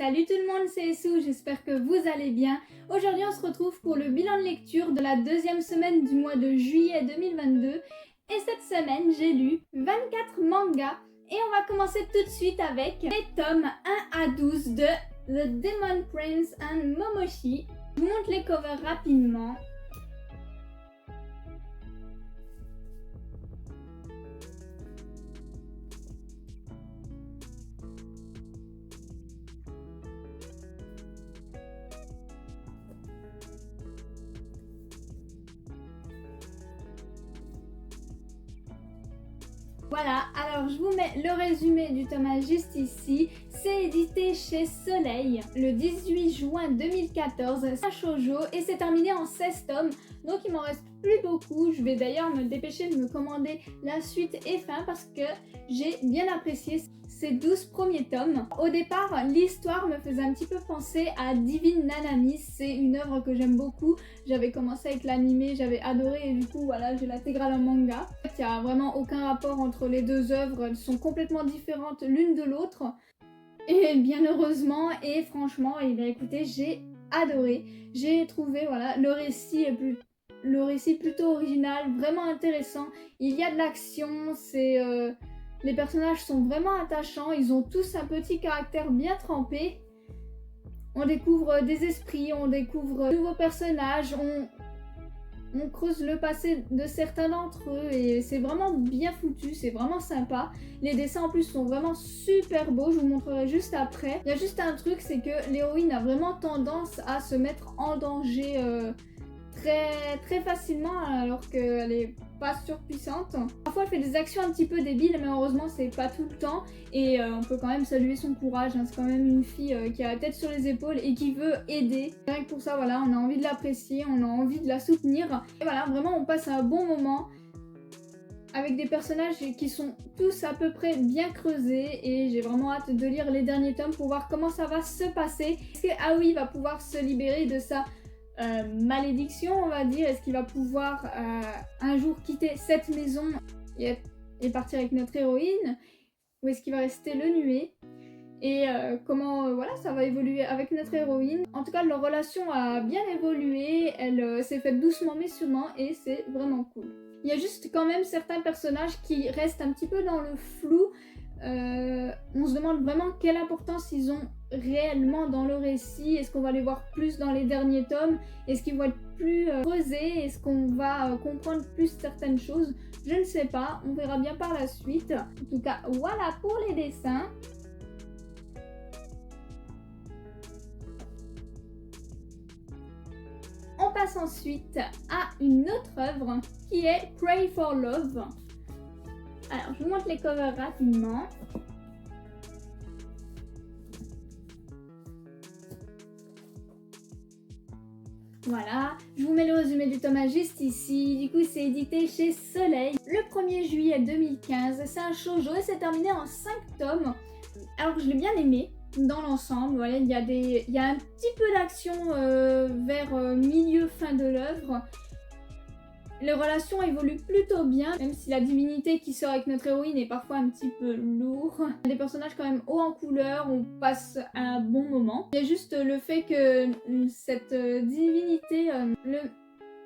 Salut tout le monde, c'est Sue, j'espère que vous allez bien. Aujourd'hui on se retrouve pour le bilan de lecture de la deuxième semaine du mois de juillet 2022. Et cette semaine j'ai lu 24 mangas et on va commencer tout de suite avec les tomes 1 à 12 de The Demon Prince and Momoshi. Je vous montre les covers rapidement. Voilà, alors je vous mets le résumé du tome juste ici. C'est édité chez Soleil le 18 juin 2014. C'est un shoujo et c'est terminé en 16 tomes. Donc il m'en reste plus beaucoup. Je vais d'ailleurs me dépêcher de me commander la suite et fin parce que j'ai bien apprécié ces 12 premiers tomes. Au départ, l'histoire me faisait un petit peu penser à Divine Nanami. C'est une œuvre que j'aime beaucoup. J'avais commencé avec l'anime, j'avais adoré et du coup voilà, j'ai l'intégrale en manga. En fait, il n'y a vraiment aucun rapport entre les deux œuvres. Elles sont complètement différentes l'une de l'autre. Et bien heureusement et franchement, et bien écoutez, j'ai adoré. J'ai trouvé voilà, le récit plutôt original, vraiment intéressant. Il y a de l'action, les personnages sont vraiment attachants, ils ont tous un petit caractère bien trempé. On découvre des esprits, on découvre de nouveaux personnages, on creuse le passé de certains d'entre eux et c'est vraiment bien foutu, c'est vraiment sympa. Les dessins en plus sont vraiment super beaux, je vous montrerai juste après. Il y a juste un truc, c'est que l'héroïne a vraiment tendance à se mettre en danger très facilement alors qu'elle est pas surpuissante. Parfois elle fait des actions un petit peu débiles mais heureusement c'est pas tout le temps et on peut quand même saluer son courage, hein. C'est quand même une fille qui a la tête sur les épaules et qui veut aider. Rien que pour ça voilà, on a envie de l'apprécier, on a envie de la soutenir et voilà, vraiment on passe un bon moment avec des personnages qui sont tous à peu près bien creusés et j'ai vraiment hâte de lire les derniers tomes pour voir comment ça va se passer. Est-ce que Aoi va pouvoir se libérer de sa malédiction, on va dire? Est-ce qu'il va pouvoir un jour quitter cette maison et partir avec notre héroïne, ou est-ce qu'il va rester le nuer? Et comment voilà, ça va évoluer avec notre héroïne. En tout cas, leur relation a bien évolué, elle s'est faite doucement mais sûrement et c'est vraiment cool. Il y a juste quand même certains personnages qui restent un petit peu dans le flou. On se demande vraiment quelle importance ils ont réellement dans le récit. Est-ce qu'on va les voir plus dans les derniers tomes? Est-ce qu'ils vont être plus creusés? Est-ce qu'on va comprendre plus certaines choses? Je ne sais pas, on verra bien par la suite. En tout cas, voilà pour les dessins. On passe ensuite à une autre œuvre qui est Pray for Love. Alors, je vous montre les covers rapidement. Voilà, je vous mets le résumé du tome juste ici. Du coup, c'est édité chez Soleil le 1er juillet 2015. C'est un shoujo et c'est terminé en 5 tomes. Alors, je l'ai bien aimé dans l'ensemble. Voilà, il y a un petit peu d'action vers milieu-fin de l'œuvre. Les relations évoluent plutôt bien, même si la divinité qui sort avec notre héroïne est parfois un petit peu lourd. Des personnages quand même hauts en couleur, on passe un bon moment. Il y a juste le fait que cette divinité...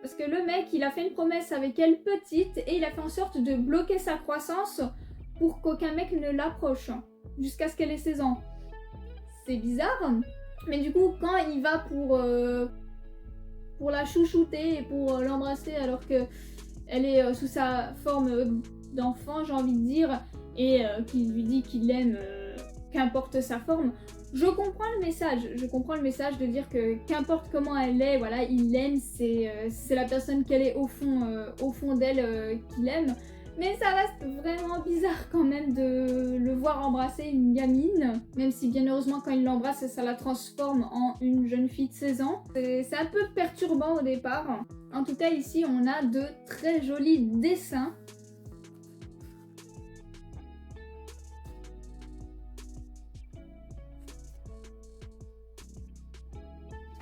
Parce que le mec, il a fait une promesse avec elle petite et il a fait en sorte de bloquer sa croissance pour qu'aucun mec ne l'approche jusqu'à ce qu'elle ait 16 ans. C'est bizarre, mais du coup, quand il va pour la chouchouter et pour l'embrasser alors qu'elle est sous sa forme d'enfant, j'ai envie de dire, et qu'il lui dit qu'il l'aime, qu'importe sa forme, je comprends le message. Je comprends le message de dire que qu'importe comment elle est, voilà, il l'aime, c'est la personne qu'elle est au fond d'elle qu'il aime. Mais ça reste vraiment bizarre quand même de le voir embrasser une gamine, même si bien heureusement quand il l'embrasse, ça la transforme en une jeune fille de 16 ans. C'est un peu perturbant au départ. En tout cas ici on a de très jolis dessins.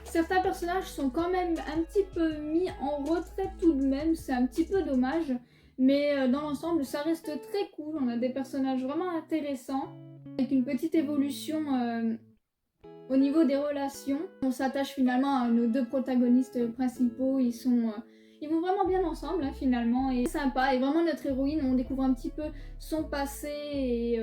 Certains personnages sont quand même un petit peu mis en retrait tout de même, c'est un petit peu dommage. Mais dans l'ensemble, ça reste très cool. On a des personnages vraiment intéressants, avec une petite évolution Au niveau des relations, on s'attache finalement à nos deux protagonistes principaux, ils vont vraiment bien ensemble hein, finalement, et c'est sympa, et vraiment notre héroïne, on découvre un petit peu son passé, et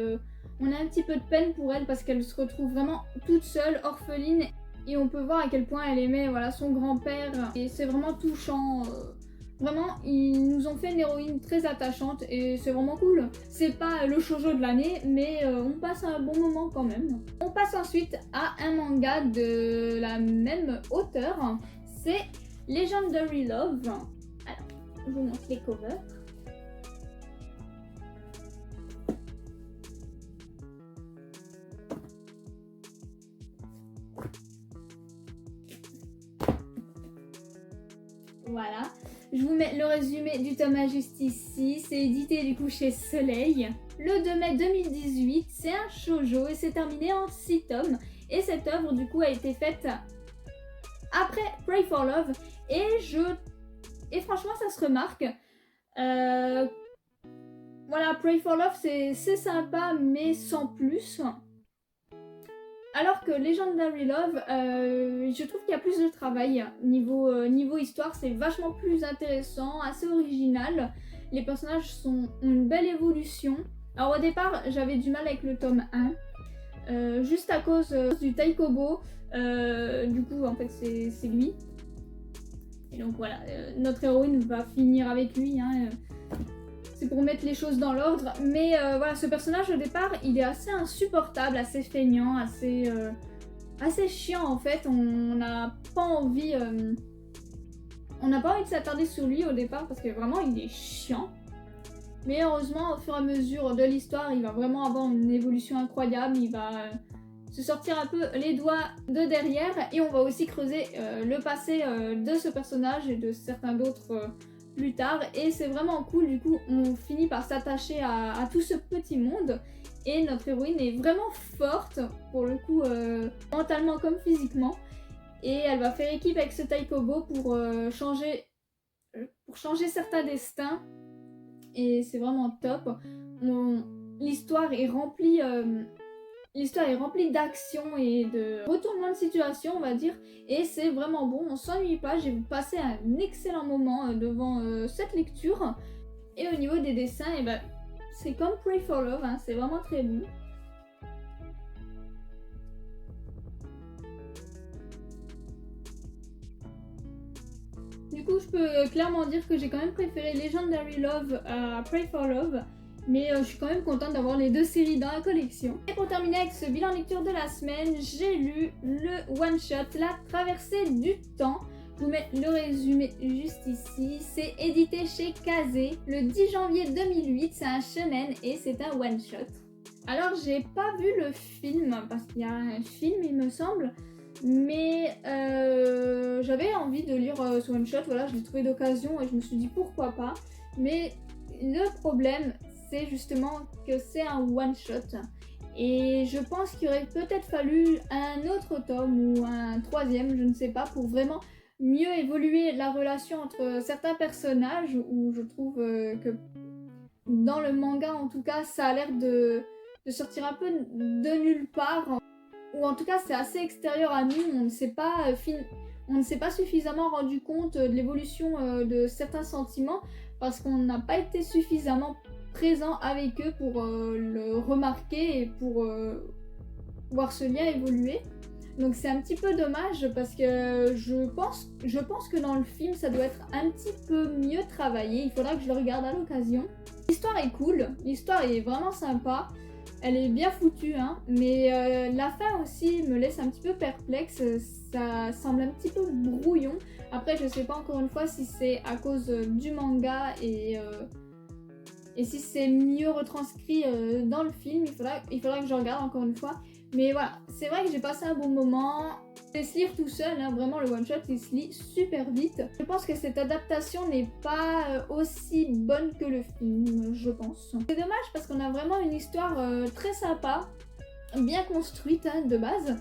on a un petit peu de peine pour elle parce qu'elle se retrouve vraiment toute seule, orpheline, et on peut voir à quel point elle aimait voilà, son grand-père, et c'est vraiment touchant. Vraiment, ils nous ont fait une héroïne très attachante et c'est vraiment cool. C'est pas le shoujo de l'année, mais on passe un bon moment quand même. On passe ensuite à un manga de la même auteure, c'est Legendary Love. Alors, je vous montre les covers. Voilà. Je vous mets le résumé du tome 1 juste ici. C'est édité du coup chez Soleil. Le 2 mai 2018, c'est un shoujo et c'est terminé en 6 tomes. Et cette œuvre du coup a été faite après Pray for Love. Et franchement ça se remarque. Voilà, Pray for Love c'est sympa mais sans plus. Alors que Legendary Love, je trouve qu'il y a plus de travail. Niveau histoire, c'est vachement plus intéressant, assez original. Les personnages ont une belle évolution. Alors au départ, j'avais du mal avec le tome 1, juste à cause du Taikobo. Du coup, en fait, c'est lui. Et donc voilà, notre héroïne va finir avec lui. Hein, c'est pour mettre les choses dans l'ordre, mais voilà, ce personnage au départ, il est assez insupportable, assez feignant, assez chiant en fait. On n'a pas envie de s'attarder sur lui au départ parce que vraiment il est chiant. Mais heureusement, au fur et à mesure de l'histoire, il va vraiment avoir une évolution incroyable. Il va se sortir un peu les doigts de derrière et on va aussi creuser le passé de ce personnage et de certains d'autres. Plus tard, et c'est vraiment cool. Du coup on finit par s'attacher à tout ce petit monde et notre héroïne est vraiment forte pour le coup, mentalement comme physiquement, et elle va faire équipe avec ce Taikobo pour changer certains destins et c'est vraiment top. L'histoire est remplie d'action et de retournement de situation, on va dire, et c'est vraiment bon, on s'ennuie pas. J'ai passé un excellent moment devant cette lecture. Et au niveau des dessins, et ben, c'est comme Pray for Love, hein, c'est vraiment très bon. Du coup, je peux clairement dire que j'ai quand même préféré Legendary Love à Pray for Love. Mais je suis quand même contente d'avoir les deux séries dans la collection. Et pour terminer avec ce bilan lecture de la semaine, j'ai lu le one-shot La Traversée du Temps. Je vous mets le résumé juste ici. C'est édité chez Kazé le 10 janvier 2008. C'est un shonen et c'est un one-shot. Alors, j'ai pas vu le film parce qu'il y a un film, il me semble. Mais j'avais envie de lire ce one-shot. Voilà, je l'ai trouvé d'occasion et je me suis dit pourquoi pas. Mais le problème, c'est justement que c'est un one-shot. Et je pense qu'il aurait peut-être fallu un autre tome ou un troisième, je ne sais pas, pour vraiment mieux évoluer la relation entre certains personnages, où je trouve que dans le manga en tout cas, ça a l'air de sortir un peu de nulle part. Ou en tout cas, c'est assez extérieur à nous, on ne s'est pas suffisamment rendu compte de l'évolution de certains sentiments parce qu'on n'a pas été suffisamment présent avec eux pour le remarquer et pour voir ce lien évoluer. Donc c'est un petit peu dommage parce que je pense que dans le film ça doit être un petit peu mieux travaillé. Il faudra que je le regarde à l'occasion. L'histoire est cool, l'histoire est vraiment sympa. Elle est bien foutue, hein, mais la fin aussi me laisse un petit peu perplexe. Ça semble un petit peu brouillon. Après, je sais pas encore une fois si c'est à cause du manga et si c'est mieux retranscrit dans le film. Il faudra que je regarde encore une fois. Mais voilà, c'est vrai que j'ai passé un bon moment. C'est se lire tout seul, hein, vraiment le one-shot il se lit super vite. Je pense que cette adaptation n'est pas aussi bonne que le film, je pense. C'est dommage parce qu'on a vraiment une histoire très sympa, bien construite hein, de base.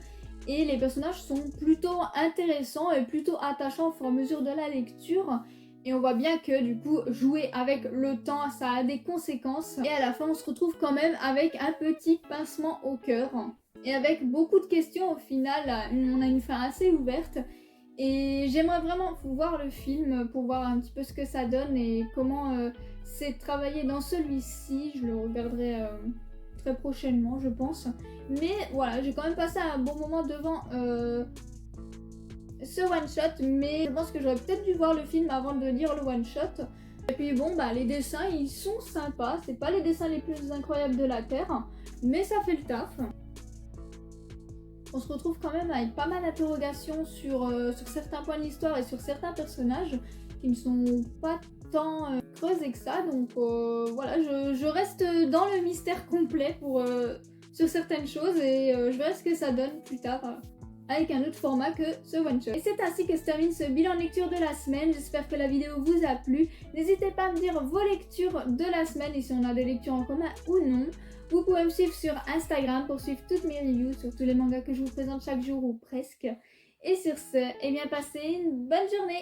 Et les personnages sont plutôt intéressants et plutôt attachants au fur et à mesure de la lecture. Et on voit bien que du coup, jouer avec le temps, ça a des conséquences. Et à la fin, on se retrouve quand même avec un petit pincement au cœur. et avec beaucoup de questions au final. On a une fin assez ouverte et j'aimerais vraiment voir le film pour voir un petit peu ce que ça donne et comment c'est travaillé dans celui-ci. Je le regarderai très prochainement, je pense. Mais voilà, j'ai quand même passé un bon moment devant ce one-shot, mais je pense que j'aurais peut-être dû voir le film avant de lire le one-shot. Et puis bon, bah les dessins, ils sont sympas. C'est pas les dessins les plus incroyables de la Terre, mais ça fait le taf. On se retrouve quand même avec pas mal d'interrogations sur certains points de l'histoire et sur certains personnages qui ne sont pas tant creusés que ça. Donc voilà, je reste dans le mystère complet sur certaines choses et je verrai ce que ça donne plus tard avec un autre format que ce one-shot. Et c'est ainsi que se termine ce bilan lecture de la semaine. J'espère que la vidéo vous a plu. N'hésitez pas à me dire vos lectures de la semaine et si on a des lectures en commun ou non. Vous pouvez me suivre sur Instagram pour suivre toutes mes reviews sur tous les mangas que je vous présente chaque jour ou presque. Et sur ce, eh bien passez une bonne journée.